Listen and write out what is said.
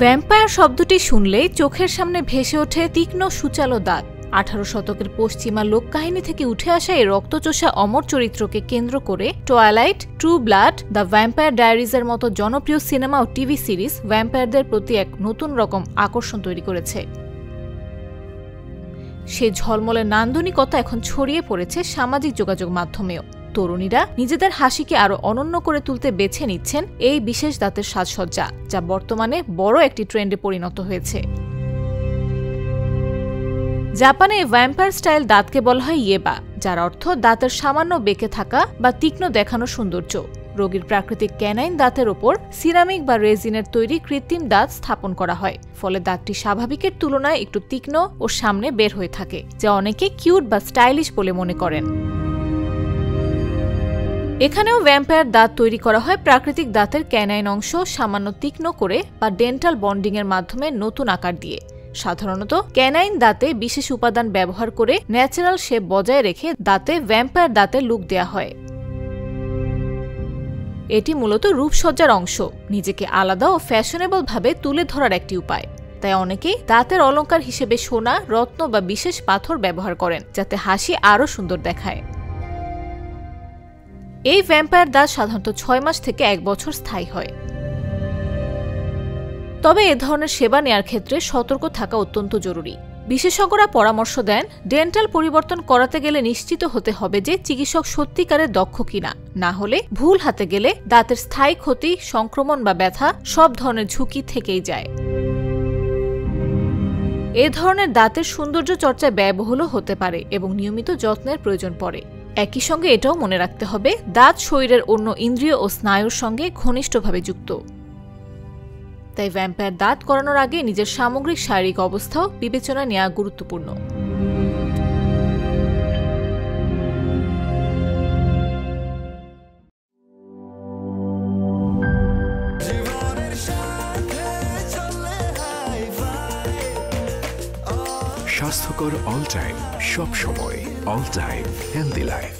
Vampire শব্দটি শুনলেই চোখের সামনে ভেসে ওঠে তীক্ষ্ণ সূচালো দাঁত। 18 শতকের পশ্চিমা লোককাহিনী থেকে উঠে আসা এই রক্তচোষা অমর চরিত্রকে কেন্দ্র করে twilight, true blood, the vampire ডায়েরিজের মতো জনপ্রিয় সিনেমা ও টিভি সিরিজ ভ্যাম্পায়ারদের প্রতি এক নতুন রকম আকর্ষণ তৈরি করেছে। সেই ঝলমলে নান্দনিকতা এখন ছড়িয়ে পড়েছে সামাজিক যোগাযোগ মাধ্যমেও। তরুণীরা নিজেদের হাসিকে আরো অনন্য করে তুলতে বেছে নিচ্ছেন এই বিশেষ দাঁতের সাজসজ্জা, যা বর্তমানে বড় একটি ট্রেন্ডে পরিণত হয়েছে। জাপানে ভ্যাম্পায়ার স্টাইল দাঁতকে বলা হয় ইয়েবা, যার অর্থ দাঁতের সামান্য বেঁকে থাকা বা তীক্ষ্ণ দেখানো সৌন্দর্য। রোগীর প্রাকৃতিক ক্যানাইন দাঁতের ওপর সিরামিক বা রেজিনের তৈরি কৃত্রিম দাঁত স্থাপন করা হয়, ফলে দাঁতটি স্বাভাবিকের তুলনায় একটু তীক্ষ্ণ ও সামনে বের হয়ে থাকে, যা অনেকে কিউট বা স্টাইলিশ বলে মনে করেন। এখানেও ভ্যাম্পায়ার দাঁত তৈরি করা হয় প্রাকৃতিক দাঁতের ক্যানাইন অংশ সামান্য তীক্ষ্ণ করে বা ডেন্টাল বন্ডিংয়ের মাধ্যমে নতুন আকার দিয়ে। সাধারণত ক্যানাইন দাঁতে বিশেষ উপাদান ব্যবহার করে ন্যাচারাল শেপ বজায় রেখে দাঁতে ভ্যাম্পায়ার দাঁতের লুক দেয়া হয়। এটি মূলত রূপসজ্জার অংশ, নিজেকে আলাদা ও ফ্যাশনেবল ভাবে তুলে ধরার একটি উপায়। তাই অনেকেই দাঁতের অলংকার হিসেবে সোনা, রত্ন বা বিশেষ পাথর ব্যবহার করেন, যাতে হাসি আরও সুন্দর দেখায়। এই ভ্যাম্পায়ার দাঁত সাধারণত 6 মাস থেকে 1 বছর স্থায়ী হয়। তবে এ ধরনের সেবা নেয়ার ক্ষেত্রে সতর্ক থাকা অত্যন্ত জরুরি। বিশেষজ্ঞরা পরামর্শ দেন, ডেন্টাল পরিবর্তন করাতে গেলে নিশ্চিত হতে হবে যে চিকিৎসক সত্যিকারের দক্ষ কিনা, না হলে ভুল হাতে গেলে দাঁতের স্থায়ী ক্ষতি, সংক্রমণ বা ব্যথা সব ধরনের ঝুঁকি থেকেই যায়। এ ধরনের দাঁতের সৌন্দর্য চর্চায় ব্যয়বহুলও হতে পারে এবং নিয়মিত যত্নের প্রয়োজন পড়ে। একই সঙ্গে এটাও মনে রাখতে হবে, দাঁত শরীরের অন্য ইন্দ্রিয় ও স্নায়ুর সঙ্গে ঘনিষ্ঠভাবে যুক্ত। তাই ভ্যাম্পায়ার দাঁত করানোর আগে নিজের সামগ্রিক শারীরিক অবস্থাও বিবেচনায় নেওয়া গুরুত্বপূর্ণ। স্বাস্থ্যকর অল টাইম, সব সময় অল টাইম হেলদি লাইফ।